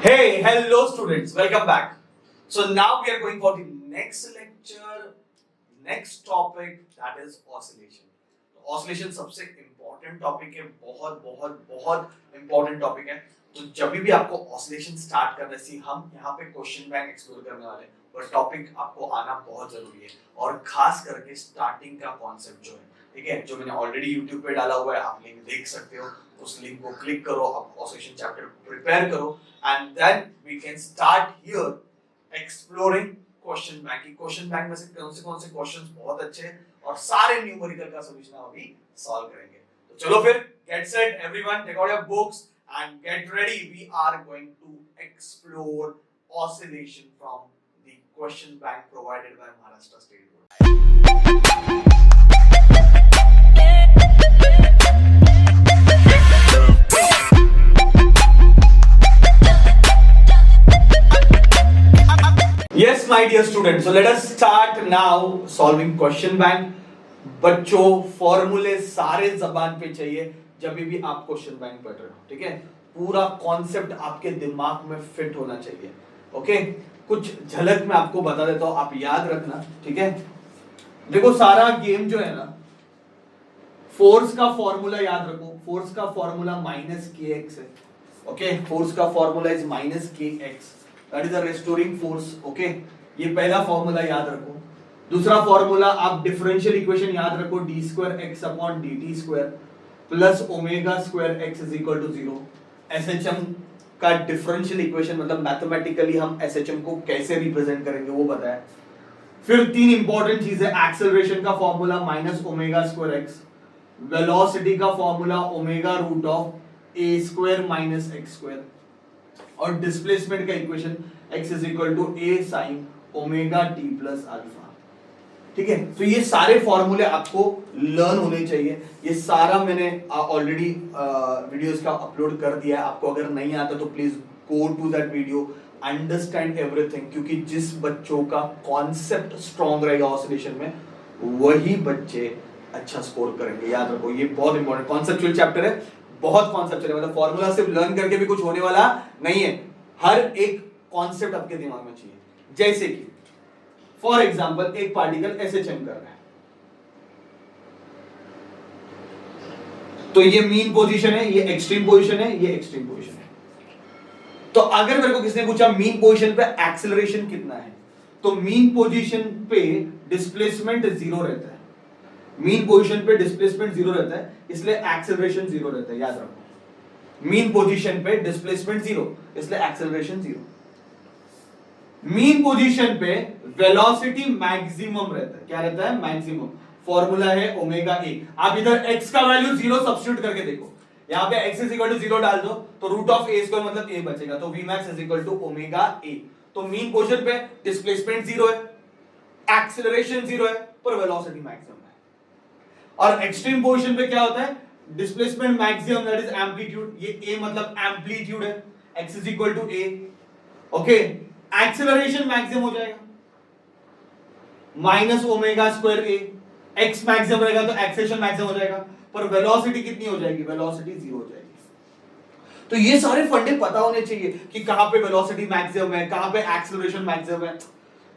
Hey, hello students, welcome back. So now we are going for the next lecture, next topic that is oscillation. Oscillation सबसे important topic है, बहुत बहुत बहुत important topic है. तो जब भी आपको oscillation start करना है, हम यहाँ पे question bank explore करने वाले हैं, और topic आपको आना बहुत जरूरी है, और खास करके starting का concept जो है, ठीक है, जो मैंने ऑलरेडी YouTube पे डाला हुआ है, आप लिंक देख सकते हो, उस लिंक को क्लिक करो, आप ऑसिलेशन चैप्टर प्रिपेयर करो, and then we can start here exploring question bank. Question bank में से कौन से क्वेश्चंस बहुत अच्छे हैं और सारे न्यूमेरिकल का सॉल्यूशन हम अभी सॉल्व करेंगे. तो चलो फिर, get set everyone, take out your books and get ready. We are going to explore oscillation from the question bank provided by Maharashtra State Board. Yes, my dear students, so let us start now solving question bank. बच्चों, फॉर्मूले सारे जबान पे चाहिए जब भी आप question bank पढ़ रहे हो, ठीक है. पूरा कॉन्सेप्ट आपके दिमाग में फिट होना चाहिए. ओके, कुछ झलक में आपको बता देता हूं, आप याद रखना, ठीक है. देखो, सारा गेम जो है ना, फोर्स का फॉर्मूला याद रखो. फोर्स का फॉर्मूला माइनस के एक्स है. ओके, फोर्स का formula is minus K x, that is a restoring force. Okay, ये पहला फॉर्मूला याद रखो. दूसरा फॉर्मूला, आप डिफरेंशियल इक्वेशन याद रखो, D square X upon D T square plus omega square X is equal to 0. SHM का डिफरेंशियल इक्वेशन, मतलब मैथमेटिकली हम एसएचएम को कैसे रिप्रेजेंट करेंगे वो बताया. फिर तीन इंपॉर्टेंट चीजें, एक्सेलरेशन का formula minus omega square X, velocity का formula omega root of A square minus X square, और डिस्प्लेसमेंट का equation x is equal to A sine omega T plus alpha. ठीक है, तो ये सारे फॉर्मूले आपको लर्न होने चाहिए. ये सारा मैंने ऑलरेडी वीडियोस का अपलोड कर दिया है. आपको अगर नहीं आता तो please go to that video, understand everything, क्योंकि जिस बच्चों का कॉन्सेप्ट स्ट्रॉन्ग रहेगा ऑसिलेशन में, वही बच्चे अच्छा स्कोर करेंगे. याद रखो, ये बहुत इंपॉर्टेंट कॉन्सेप्चुअल चैप्टर है, बहुत कॉन्सेप्ट है. मतलब फॉर्मूला सिर्फ लर्न करके भी कुछ होने वाला नहीं है. हर एक कॉन्सेप्ट आपके दिमाग में चाहिए. जैसे कि फॉर एग्जांपल, एक पार्टिकल एसएचएम कर रहा है, तो ये मीन पोजीशन है, ये एक्सट्रीम पोजीशन है, ये एक्सट्रीम पोजीशन है. तो अगर मेरे को किसने पूछा मीन पोजीशन पे एक्सेलरेशन कितना है, तो मीन पोजीशन पे डिस्प्लेसमेंट 0 रहता है. मीन पोजीशन पे डिस्प्लेसमेंट 0 रहता है, इसलिए एक्सेलरेशन 0 रहता है. याद रखो, मीन पोजीशन पे डिस्प्लेसमेंट 0, इसलिए एक्सेलरेशन 0. मीन पोजीशन पे वेलोसिटी मैक्सिमम रहता है. क्या रहता है? मैक्सिमम. फॉर्मूला है ओमेगा ए. आप इधर x का वैल्यू 0 सब्स्टिट्यूट करके देखो, यहां पे x इज इक्वल टू 0 डाल दो, तो रूट ऑफ a स्क्वायर मतलब a बचेगा, तो v max is equal to omega a. तो मीन पोजीशन पे डिस्प्लेसमेंट 0 है, एक्सेलरेशन 0 है, पर वेलोसिटी मैक्सिमम है. और एक्सट्रीम पोजीशन पे क्या होता है? Displacement maximum, that is amplitude. ये a मतलब एम्पलीट्यूड है, x is equal to a. Okay, acceleration maximum हो जाएगा minus omega square A. X maximum रहेगा तो एक्सेलरेशन मैक्सिमम हो जाएगा, पर वेलोसिटी कितनी हो जाएगी? वेलोसिटी 0 हो जाएगी. तो ये सारे फंडे पता होने चाहिए कि कहां पे वेलोसिटी मैक्सिमम है, कहां पे एक्सेलरेशन मैक्सिमम है.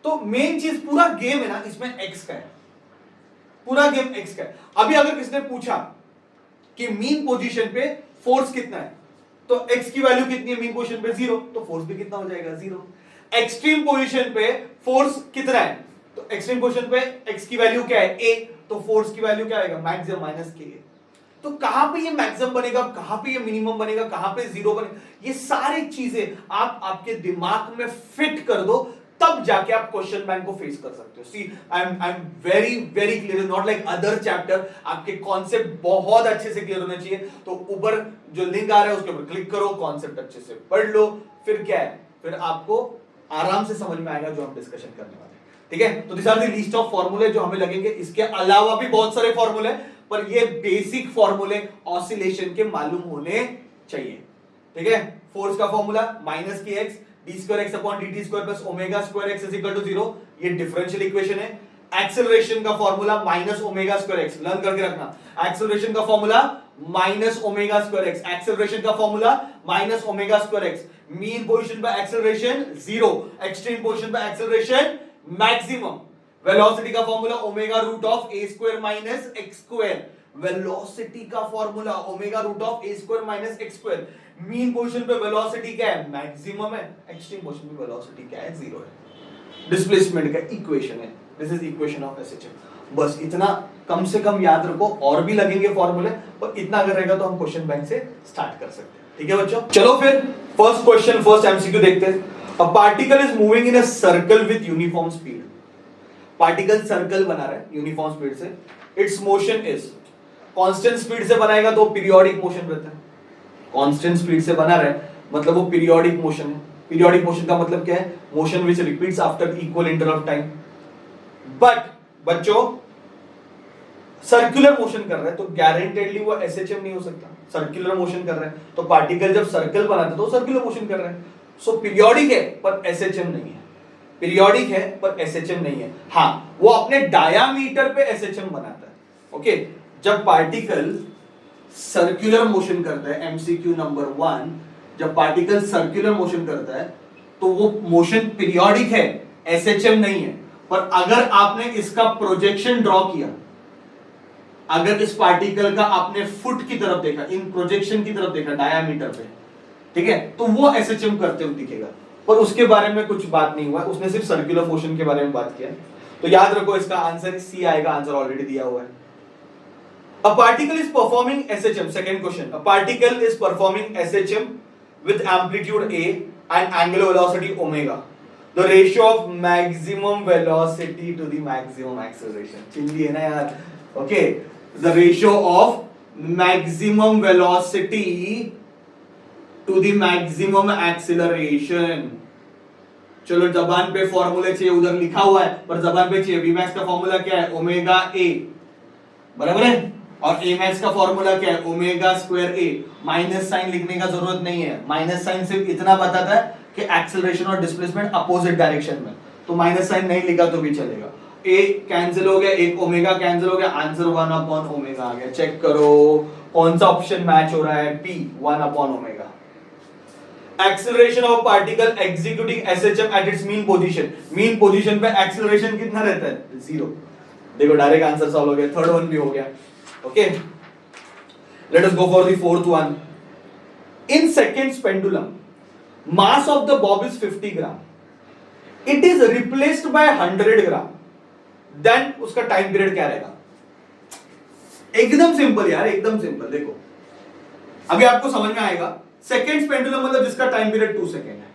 तो मेन चीज, पूरा गेम है ना, इसमें x का है, पूरा गेम x का है. अभी अगर किसने पूछा कि मीन पोजीशन पे फोर्स कितना है, तो x की वैल्यू कितनी है मीन पोजीशन पे? 0, तो फोर्स भी कितना हो जाएगा? 0. एक्सट्रीम पोजीशन पे फोर्स कितना है, तो एक्सट्रीम पोजीशन पे x की वैल्यू क्या है? a, तो फोर्स की वैल्यू क्या आएगा? Maximum minus k. तो कहां पे ये मैक्सिमम बनेगा, कहां पे ये मिनिमम बनेगा, कहां पे 0 बनेगा, ये सारी चीजें आप आपके दिमाग में फिट कर दो, तब जाके आप क्वेश्चन बैंक को फेस कर सकते हो. See, I am very very clear, not like other chapter. आपके कॉन्सेप्ट बहुत अच्छे से क्लियर होने चाहिए. तो ऊपर जो लिंक आ रहा है उसके ऊपर क्लिक करो, कॉन्सेप्ट अच्छे से पढ़ लो, फिर क्या है, फिर आपको आराम से समझ में आएगा जो हम डिस्कशन करने वाले हैं. ठीक है, तो this are the list of फॉर्मूले जो हमें लगेंगे. इसके अलावा भी बहुत सारे फॉर्मूले, पर ये बेसिक फॉर्मूले ऑसिलेशन के मालूम होने चाहिए. ठीक है, फोर्स का formula minus K X D square X upon D T square plus omega square X is equal to 0, ये डिफरेंशियल इक्वेशन है. एक्सेलरेशन का formula minus omega square X, learn करके रखना. एक्सेलरेशन का formula minus omega square X, acceleration का formula minus omega square X, mean position पे acceleration 0, extreme position पे acceleration maximum, velocity का formula omega root of A square minus X square, velocity का formula omega root of A square minus X square, mean position पे velocity क्या है, maximum है, extreme position पे velocity क्या है, 0 है, डिस्प्लेसमेंट का इक्वेशन है, this is equation of SHM. बस इतना कम से कम याद रखो, और भी लगेंगे फॉर्मूले, पर इतना अगर रहेगा तो हम क्वेश्चन बैंक से स्टार्ट कर सकते हैं। ठीक है बच्चों, चलो फिर फर्स्ट क्वेश्चन, फर्स्ट एमसीक्यू देखते हैं। A particle is moving in a circle with uniform speed, particle circle बना रहा है यूनिफॉर्म स्पीड से, it's motion is, constant speed से बनाएगा तो पीरियोडिक मोशन रहता है, कांस्टेंट स्पीड से बना रहा है मतलब वो पीरियोडिक मोशन है, पीरियोडिक मोशन का मतलब क्या है, motion which repeats after equal interval of time. But बच्चों सर्कुलर मोशन कर रहा है तो गारंटेडली वो एसएचएम नहीं हो सकता, सर्कुलर मोशन कर रहा है तो पार्टिकल जब सर्कल बनाता है तो सर्कुलर मोशन कर रहा है, सो पीरियोडिक है पर एसएचएम नहीं है, पीरियोडिक है पर एसएचएम नहीं है। हाँ, वो अपने डायामीटर पे एसएचएम बनाता है। ओके, जब पार्टिकल सर्कुलर मोशन करता है, एमसीक्यू नंबर 1, जब पार्टिकल सर्कुलर मोशन करता है तो वो मोशन पीरियोडिक है, एसएचएम नहीं है। पर अगर आपने इसका प्रोजेक्शन ड्रॉ किया, अगर इस पार्टिकल का आपने फुट की तरफ देखा, इन प्रोजेक्शन की तरफ देखा डायामीटर पे, ठीक है, तो वो एसएचएम करते हुए दिखेगा, पर उसके बारे में कुछ बात नहीं हुआ, उसने सिर्फ सर्कुलर मोशन के बारे में बात किया। तो याद रखो इसका आंसर सी आएगा, आंसर ऑलरेडी दिया हुआ है। A particle is performing SHM, second question, a particle is performing SHM with amplitude A and angular velocity omega, the ratio of maximum velocity to the maximum acceleration, चिंदी है ना यार, okay, the ratio of maximum velocity to the maximum acceleration। चलो जबान पे फॉर्मूले चाहिए, उधर लिखा हुआ है पर जबान पे चाहिए, Vmax का फॉर्मूला क्या है, ओमेगा ए, बराबर है, और ए मैक्स का फॉर्मूला क्या है, ओमेगा स्क्वायर ए, माइनस साइन लिखने का जरूरत नहीं है, माइनस साइन सिर्फ इतना बताता है कि एक्सेलरेशन और डिस्प्लेसमेंट अपोजिट डायरेक्शन में, तो माइनस साइन नहीं लिखा तो भी चलेगा। ए कैंसिल हो गया, एक ओमेगा कैंसिल हो गया, आंसर 1 अपॉन ओमेगा आ गया। चेक करो कौन सा ऑप्शन मैच हो रहा है, P, 1 upon omega. Acceleration of particle executing SHM at its mean position, mean position पे एक्सेलरेशन कितना रहता है, 0। देखो डायरेक्ट आंसर सॉल्व हो गया, थर्ड वन भी हो गया। Okay, let us go for the fourth one. In seconds pendulum, mass of the bob is 50 gram. It is replaced by 100 gram. Then उसका टाइम पीरियड क्या रहेगा? एकदम सिंपल यार, एकदम सिंपल। देखो अभी आपको समझ में आएगा, सेकेंड्स पेंडुलम मतलब जिसका टाइम पीरियड 2 सेकेंड है,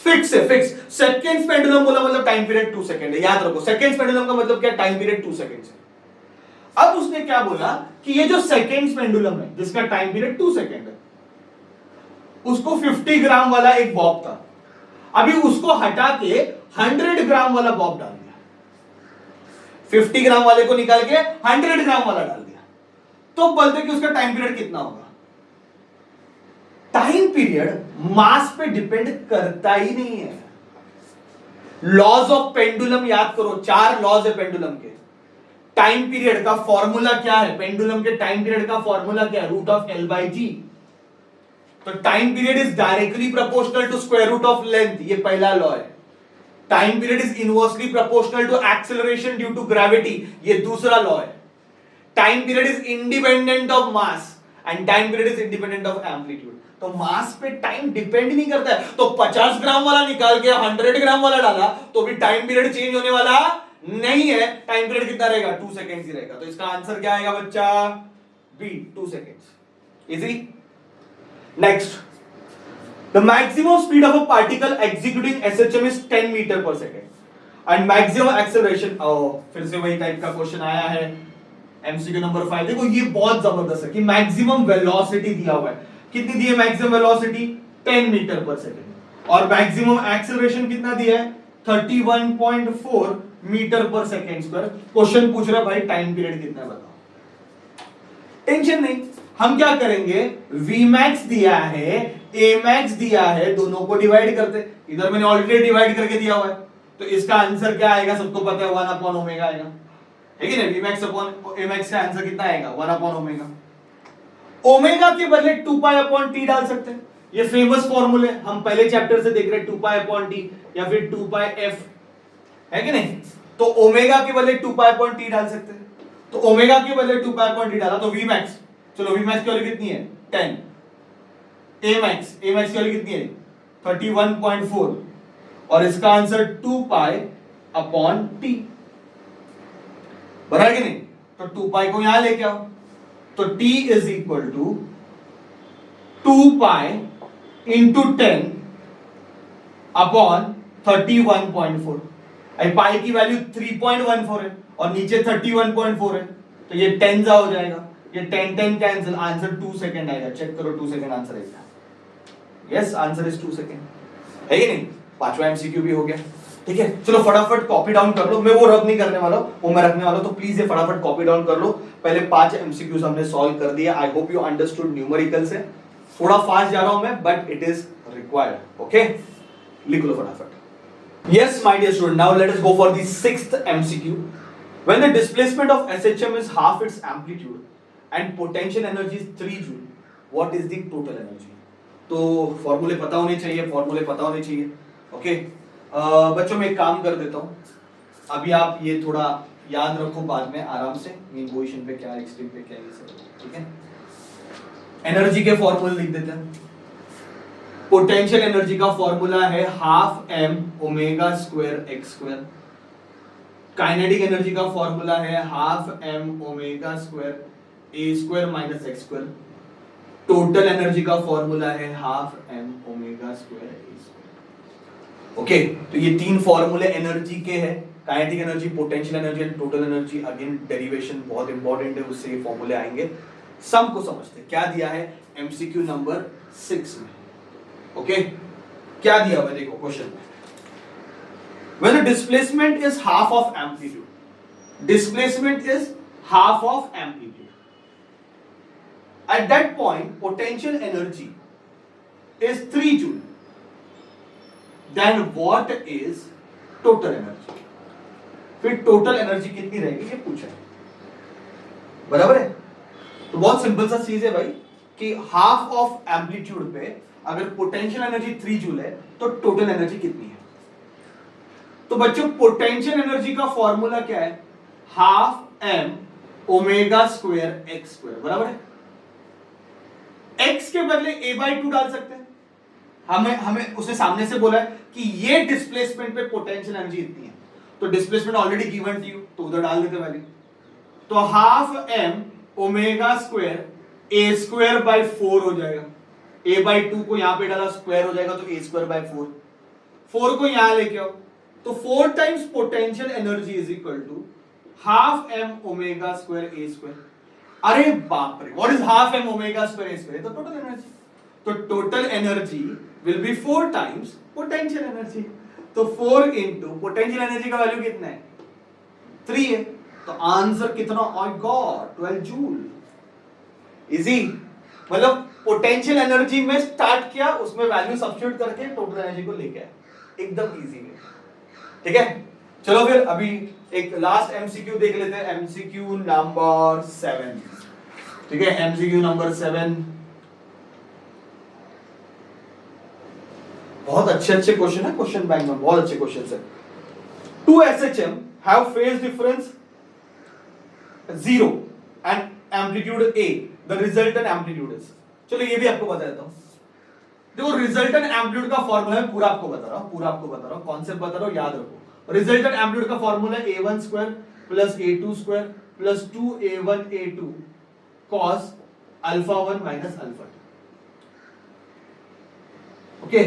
फिक्स है, फिक्स। सेकेंड्स पेंडुलम बोला मतलब टाइम पीरियड 2 सेकेंड है, याद रखो। सेकेंड्स पेंडुलम का मतलब क्या, टाइम पीरियड 2 सेकेंड है। अब उसने क्या बोला कि ये जो सेकेंड्स पेंडुलम है जिसका टाइम पीरियड 2 सेकेंड है, उसको 50 ग्राम वाला एक बॉब था, अभी उसको हटा के 100 ग्राम वाला बॉब डाल दिया, 50 ग्राम वाले को निकाल के 100 ग्राम वाला डाल दिया, तो बोलते कि उसका टाइम पीरियड कितना होगा। टाइम पीरियड मास पे डिपेंड करता ही नहीं है। लॉज ऑफ पेंडुलम याद करो, 4 लॉज है पेंडुलम के। टाइम पीरियड का फॉर्मूला क्या है, पेंडुलम के टाइम पीरियड का फॉर्मूला क्या है, root of L by G. तो time period is directly proportional to square root of length, ये पहला लॉ है। Time period is inversely proportional to acceleration due to gravity, ये दूसरा लॉ है। Time period is independent of mass and time period is independent of amplitude. तो mass पे time depend नहीं करता है, तो 50 ग्राम वाला निकाल के 100 ग्राम वाला डाला तो भी टाइम पीरियड चेंज होने वाला नहीं है। टाइम पीरियड कितना रहेगा, 2 सेकेंड्स ही रहेगा। तो इसका आंसर क्या आएगा बच्चा, B, 2 seconds. Easy. Next, the maximum speed of a particle executing SHM is 10 meter per second and maximum acceleration, फिर से वही टाइप का क्वेश्चन आया है, एमसीक्यू नंबर 5। देखो ये बहुत जबरदस्त है कि मैक्सिमम वेलोसिटी दिया हुआ है, कितनी दी है maximum velocity, 10 meter per second, और मैक्सिमम एक्सेलरेशन कितना दिया है, 31.4 metre per second square. Question पूछ रहा है भाई टाइम पीरियड कितना है बताओ। टेंशन नहीं, हम क्या करेंगे, Vmax दिया है, Amax दिया है, दोनों को डिवाइड करते। इधर मैंने ऑलरेडी डिवाइड करके दिया हुआ है, तो इसका आंसर क्या आएगा, सबको पता है 1 अपॉन ओमेगा आएगा, है कि नहीं। Vmax अपॉन Amax का आंसर कितना आएगा, 1 अपॉन ओमेगा। ओमेगा के बदले 2 पाई अपॉन टी डाल सकते हैं, ये फेमस फॉर्मूले हम पहले चैप्टर से देख रहे हैं, 2 पाई अपॉन टी या फिर 2 पाई एफ, है कि नहीं? तो ओमेगा के बदले 2 पाई अपॉन टी डाल सकते हैं, तो ओमेगा के बदले 2 पाई अपॉन टी डाला तो वी मैक्स, चलो वी मैक्स की वैल्यू कितनी है 10, ए मैक्स की वैल्यू कितनी है 31.4 और इसका आंसर 2 पाई अपॉन टी, बराबर कि नहीं? तो 2 पाई को यहां लेके आओ, तो t is equal to 2 pi into 10 upon 31.4। Pi की वैल्यू 3.14 है और नीचे 31.4 है, तो ये 10 जा हो जाएगा, ये 10 कैंसिल, आंसर 2 सेकंड आएगा। चेक करो 2 सेकंड आंसर आएगा। यस, आंसर इज 2 सेकंड, है कि नहीं? पांचवा एमसीक्यू भी हो गया। ठीक है, चलो फटाफट कॉपी डाउन कर लो, मैं वो रब नहीं करने वाला हूं, वो मैं रखने वाला हूं, तो प्लीज ये फटाफट कॉपी डाउन कर लो। पहले 5 एमसीक्यूज हमने सॉल्व कर दिया। I hope you understood numerical से, थोड़ा फास्ट जा रहा हूं मैं, but it is required. Okay, लिख लो फटाफट। Yes my dear student, now let us go for the 6th MCQ. When the displacement of SHM is half its amplitude and potential energy is 3 joule, what is the total energy? तो फॉर्मूले पता होने चाहिए, okay. बच्चों में एक काम कर देता हूं, अभी आप ये थोड़ा याद रखो, बाद में आराम से मीन पोजीशन पे क्या, एक्सट्रीम पे क्या, ये सब, ठीक है। एनर्जी के फॉर्मूले लिख देते हैं। पोटेंशियल एनर्जी का फॉर्मूला है half M omega square X square. Kinetic energy का फॉर्मूला है half M omega square A square minus X square. Total energy का फॉर्मूला है half M omega square A square. Okay, तो ये 3 फॉर्मूले energy के हैं, kinetic energy, potential energy and total energy. Again derivation बहुत इंपॉर्टेंट है, उससे ये फॉर्मूले आएंगे। सम को समझते हैं, क्या दिया है एमसीक्यू नंबर 6 में। ओके, क्या दिया हुआ देखो क्वेश्चन में। When the displacement is half of amplitude, displacement is half of amplitude. At that point, potential energy is 3 joule. Then what is total energy? फिर टोटल एनर्जी कितनी रहेगी ये पूछा है, बराबर है? तो बहुत सिंपल सा चीज है भाई कि हाफ ऑफ एम्पलीट्यूड पे अगर पोटेंशियल एनर्जी 3 जूल है तो टोटल एनर्जी कितनी है? तो बच्चों पोटेंशियल एनर्जी का फॉर्मूला क्या है? Half M omega square X square, बराबर है? एक्स के बदले a/2 डाल सकते हैं। हमें उसने सामने से बोला है कि ये डिस्प्लेसमेंट पे पोटेंशियल एनर्जी इतनी है, तो displacement already given to you, तो उधर डाल देते वैल्यू। तो half M omega square A square by 4 हो जाएगा। a/2 को यहां पे डाला, स्क्वायर हो जाएगा, तो a स्क्वायर बाय 4। 4 को यहां लेके आओ, तो 4 times potential energy is equal to half M omega square A square. अरे बाप रे, what is half M omega square A square? तो टोटल एनर्जी। तो total energy will be 4 times potential energy. तो 4 इंटू पोटेंशियल एनर्जी का value कितना है? 3 है, तो आंसर कितना? Oh god, 12 joule. इजी, मतलब पोटेंशियल एनर्जी में स्टार्ट किया, उसमें वैल्यू सब्स्टिट्यूट करके टोटल एनर्जी को लेके आया, एकदम इजी है। ठीक है, चलो फिर अभी एक लास्ट एमसीक्यू देख लेते हैं, एमसीक्यू नंबर 7। ठीक है, एमसीक्यू नंबर 7। बहुत अच्छे क्वेश्चन है क्वेश्चन बैंक में, बहुत अच्छे क्वेश्चन है। 2 SHM have phase difference 0 and amplitude A, the resultant amplitude is। चलो ये भी आपको बता देता हूं। देखो रिजल्टेंट एम्पलीट्यूड का फॉर्मूला है, पूरा आपको बता रहा हूं, कॉन्सेप्ट बता रहा हूं, याद रखो। रिजल्टेंट एम्पलीट्यूड का फॉर्मूला है a1 square plus a2 square plus 2a1 a2 cos alpha 1 minus alpha 2। Okay,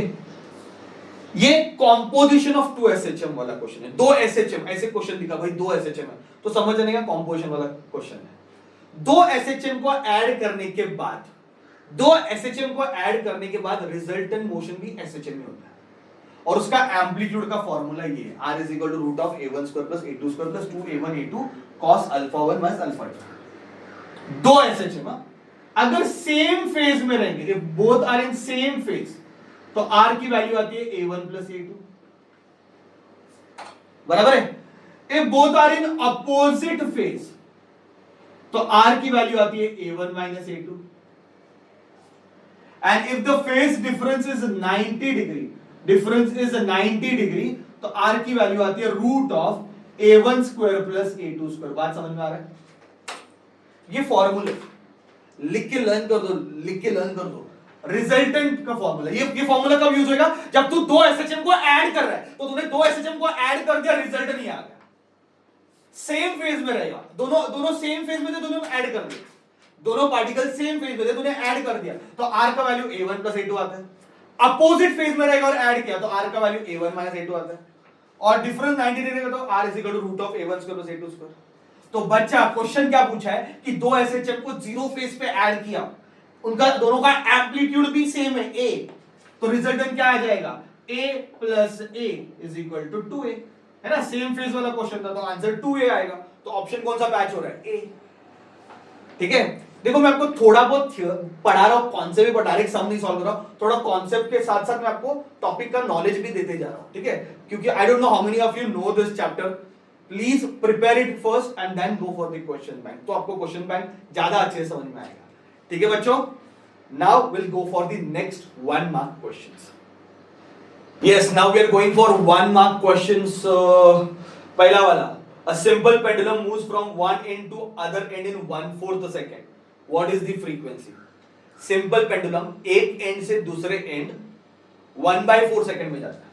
ये कॉम्पोजिशन ऑफ 2 SHM वाला क्वेश्चन है। 2 SHM ऐसे क्वेश्चन दिखा भाई, 2 SHM है तो समझ जाने का कॉम्पोजिशन वाला क्वेश्चन है। 2 SHM को ऐड करने के बाद, 2 SHM को ऐड करने के बाद रिजल्टेंट मोशन भी SHM में होता है, और उसका एम्पलीट्यूड का फॉर्मूला ये है, r is equal to root of a1 square plus a2 square plus 2a1 a2 cos alpha 1 minus alpha 2। 2 SHM अगर सेम फेज में रहेंगे, if both are in same phase, तो r की वैल्यू आती है a1 प्लस a2, बराबर है? If both are in opposite phase, तो r की वैल्यू आती है a1 minus a2। And if the phase difference is 90 degree, difference is 90 degree, तो r की वैल्यू आती है root of a1 square plus a2 square. बात समझ में आ रहा है? ये फॉर्मूले लिख के लर्न कर दो, लिख के लर्न कर दो। रिजल्टेंट का फॉर्मूला, ये फॉर्मूला कब यूज होगा? जब तू दो एसएचएम को ऐड कर रहा है, तो तूने दो एसएचएम को ऐड कर दिया, रिजल्ट नहीं आ गया, सेम फेज में रहेगा, दोनों सेम फेज में थे, दोनों ऐड कर दिया, दोनों पार्टिकल सेम फेज में थे, तूने ऐड कर दिया, तो r का वैल्यू a1 प्लस a2 आता है। अपोजिट फेज में रहेगा और ऐड किया तो r का वैल्यू a1 माइनस a2 आता है, और डिफरेंस 90 डिग्री का तो r is equal to root of a1 square plus a2 square. तो बच्चा क्वेश्चन क्या पूछा है कि दो एसएचएम को जीरो फेज पे ऐड किया, उनका दोनों का एम्पलीट्यूड भी सेम है a, तो रिजल्टेंट क्या आ जाएगा? a plus a is equal to 2a, है ना? सेम फेज वाला क्वेश्चन था, तो आंसर 2a आएगा। तो ऑप्शन कौन सा मैच हो रहा है? a। ठीक है, देखो मैं आपको थोड़ा बहुत पढ़ा रहा हूं, कॉन्सेप्ट भी पढ़ा रहा, सम नहीं सॉल्व कर रहा हूं, थोड़ा कॉन्सेप्ट के साथ साथ मैं आपको टॉपिक का नॉलेज भी देते जा रहा हूं, ठीक है? क्योंकि I don't know how many of you know this chapter, please prepare it first and then go for the question bank, तो आपको क्वेश्चन बैंक ज्यादा अच्छे से समझ में आएगा। ठीक है बच्चों, now will go for the next 1 mark questions. Yes, now we are going for 1 mark questions. पहला वाला, a simple pendulum moves from one end to other end in 1/4 second. What is the frequency? Simple pendulum एक and से दूसरे and 1/4 second में जाता है।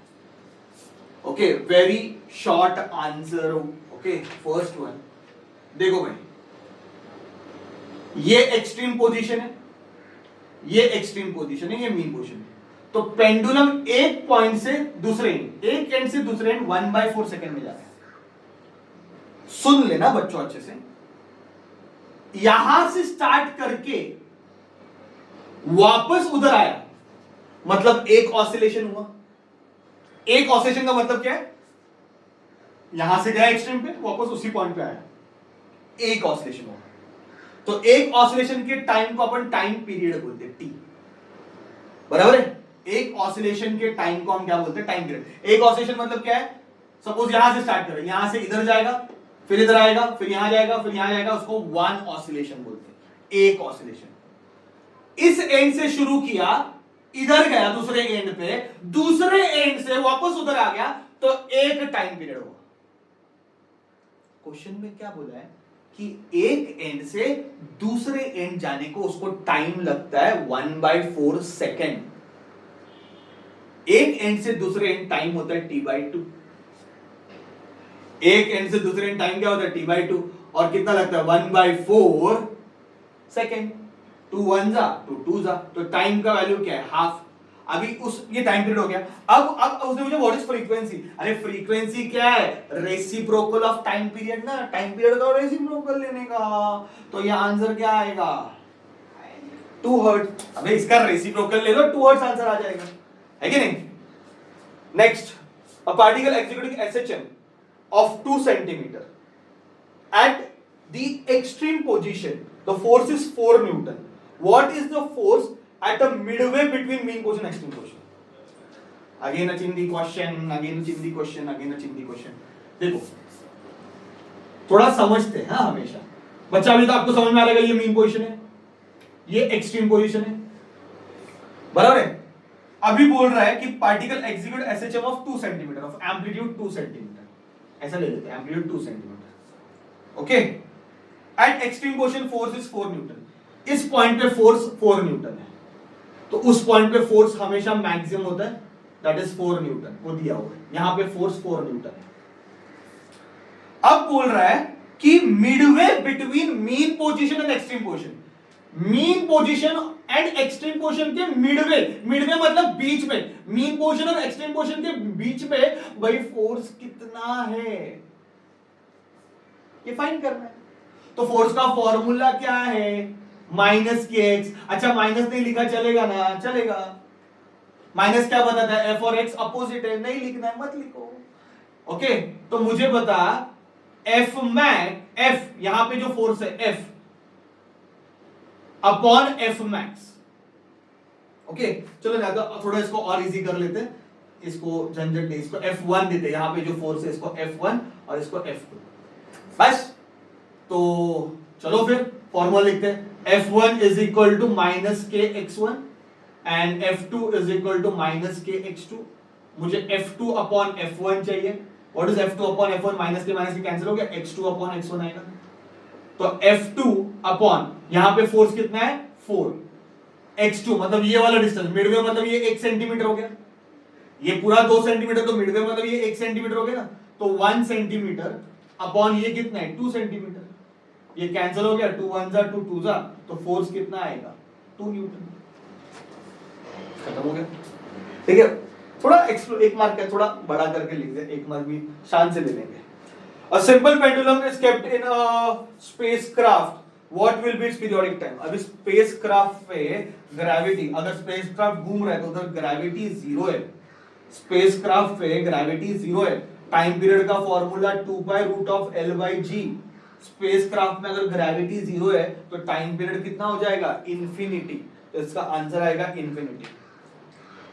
Okay, very short answer. Okay, first one देखो भाई, ये एक्सट्रीम पोजीशन है, ये एक्सट्रीम पोजीशन है, ये मीन पोजीशन है। तो पेंडुलम एक पॉइंट से दूसरे एंड, एक एंड से दूसरे एंड 1/4 सेकंड में जाता है। सुन लेना बच्चों अच्छे से, यहां से स्टार्ट करके वापस उधर आया, मतलब एक ऑसिलेशन हुआ। एक ऑसिलेशन का मतलब क्या है? यहां से गया एक्सट्रीम पे, वापस उसी पॉइंट पे आया, एक ऑसिलेशन हुआ। तो एक ऑसिलेशन के टाइम को अपन टाइम पीरियड बोलते हैं, टी, बराबर है? एक ऑसिलेशन के टाइम को हम क्या बोलते हैं? Time period. एक ऑसिलेशन मतलब क्या है? सपोज यहां से स्टार्ट करें, यहां से इधर जाएगा, फिर इधर आएगा, फिर यहां जाएगा, फिर यहां जाएगा, उसको 1 ऑसिलेशन बोलते हैं, एक ऑसिलेशन। इस एंड से शुरू किया, इधर गया दूसरे एंड पे, दूसरे एंड से वापस उधर आ गया, तो एक टाइम पीरियड होगा। क्वेश्चन में क्या बोला है कि एक एंड से दूसरे एंड जाने को उसको टाइम लगता है 1/4 सेकेंड। एक एंड से दूसरे एंड टाइम होता है t/2। एक एंड से दूसरे एंड टाइम क्या होता है? t/2। और कितना लगता है? 1/4 सेकेंड। 2 1 जा, 2 2 जा, तो टाइम का वैल्यू क्या है? हाफ। अभी उस ये टाइम पीरियड हो गया। अब उसने मुझे व्हाट इज फ्रीक्वेंसी, अरे फ्रीक्वेंसी क्या है? रेसिप्रोकल ऑफ टाइम पीरियड ना, टाइम पीरियड का रेसिप्रोकल लेने का। तो ये आंसर क्या आएगा? 2 हर्ट्ज। अबे इसका रेसिप्रोकल ले लो, 2 हर्ट्ज आंसर आ जाएगा, है कि नहीं? Next, a particle executing SHM of 2 centimeter at the extreme position, the force is 4 Newton. What is the force at the midway between mean position and extreme position? Again a chindi question, again a chindi question, again a chindi question. देखो थोड़ा समझते हैं, हाँ हमेशा बच्चा, अभी तो आपको समझ में आ रहेगा, ये मीन पोजीशन है, ये एक्सट्रीम पोजीशन है, बराबर है? अभी बोल रहा है कि particle execute SHM of 2 centimetre of amplitude 2 centimetre, ऐसा ले लेते हैं, amplitude 2 centimetre. Okay, eight extreme position force is 4 Newton. इस पॉइंट पे फोर्स 4 न्यूटन है, तो उस पॉइंट पे फोर्स हमेशा मैक्सिमम होता है, दैट इज 4 न्यूटन, वो दिया हुआ है, यहां पे फोर्स 4 न्यूटन है। अब बोल रहा है कि Midway between mean position and extreme position, mean position and extreme position के मिडवे, मिडवे मतलब बीच में, मीन पोजीशन और एक्सट्रीम पोजीशन के बीच में भाई फोर्स कितना है ये फाइंड करना है। तो फोर्स का फॉर्मूला क्या है? -kx। अच्छा माइनस नहीं लिखा चलेगा ना? चलेगा। माइनस क्या बताता है? f और x अपोजिट है, नहीं लिखना है मत लिखो। ओके, तो मुझे बता f मैक्स, f यहां पे जो फोर्स है f upon F max. Okay, चलो ना तो थोड़ा इसको और इजी कर लेते हैं, इसको झंझट नहीं, इसको F1 देते हैं, यहां पे जो फोर्स है इसको F1 और इसको F2, बस। तो चलो फिर फॉर्मूला लिखते हैं, F1 is equal to -kx1 and F2 is equal to minus K x2। मुझे F2 अपॉन F1 चाहिए। What is F2 upon F1? Minus K cancel हो गया, x2 अपॉन x1 आएगा। तो F2 अपॉन यहां पे फोर्स कितना है 4, x2 मतलब ये वाला डिस्टेंस, मिडवे मतलब ये 1 सेंटीमीटर हो गया, ये पूरा 2 सेंटीमीटर, तो मिडवे मतलब ये 1 सेंटीमीटर हो गया ना। तो 1 सेंटीमीटर अपॉन ये कितना है 2 सेंटीमीटर, ये कैंसिल हो गया, 2 1 जा 2 2 जा, तो फोर्स कितना आएगा 2 न्यूटन। खत्म हो गया। ठीक है, थोड़ा एक मार्क है, थोड़ा बड़ा करके लिख दे, एक मार्क भी शान से ले लेंगे। A simple pendulum is kept in a spacecraft. What will be its periodic time? अभी spacecraft पे gravity, अगर spacecraft घूम रहा है तो उधर gravity 0 है, spacecraft पे gravity 0 है, टाइम पीरियड का formula 2 pi root of L by G. Spacecraft में अगर ग्रेविटी 0 है तो टाइम पीरियड कितना हो जाएगा इन्फिनिटी, तो इसका आंसर आएगा इन्फिनिटी।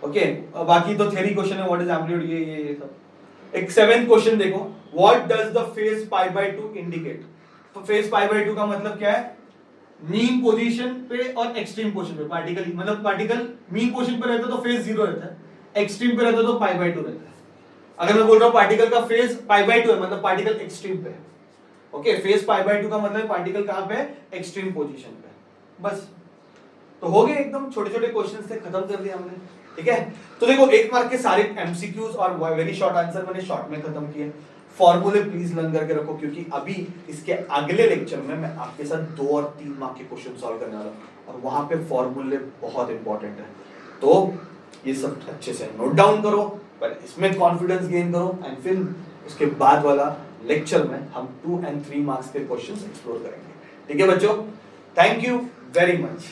ओके, बाकी तो थ्योरी क्वेश्चन है, व्हाट इज एम्पलीट्यूड, ये सब। एक 7th क्वेश्चन देखो, what does the phase pi by 2 indicate. तो फेज पाई बाय 2 का मतलब क्या है, मीन पोजीशन पे और एक्सट्रीम पोजीशन पे पार्टिकल, मतलब पार्टिकल मीन पोजीशन पे रहता है तो फेज 0 रहता है, एक्सट्रीम पे रहता है तो पाई बाय 2 रहता है। अगर मैं बोल रहा हूं पार्टिकल का फेज पाई बाय 2 है मतलब पार्टिकल एक्सट्रीम पे है। ओके, फेज पाई बाय 2 का मतलब पार्टिकल कहां पे है, एक्सट्रीम पोजीशन पे। बस, तो हो गए एकदम छोटे छोटे क्वेश्चन से खत्म कर दिया हमने। ठीक है, तो देखो 1 मार्क के सारे एमसीक्यूज और वेरी शॉर्ट आंसर मैंने शॉर्ट में खत्म किए। फॉर्मूले प्लीज लर्न करके रखो, क्योंकि अभी इसके अगले लेक्चर में मैं आपके साथ 2 और 3 मार्क के क्वेश्चन सॉल्व करने वाला हूं और वहां पे फॉर्मूले बहुत इंपॉर्टेंट है। तो ये सब अच्छे से नोट डाउन करो, पर इसमें कॉन्फिडेंस गेन करो, एंड फिर उसके बाद वाला लेक्चर में हम 2 और 3 मार्क्स के क्वेश्चंस एक्सप्लोर करेंगे। ठीक है बच्चों, थैंक यू वेरी मच।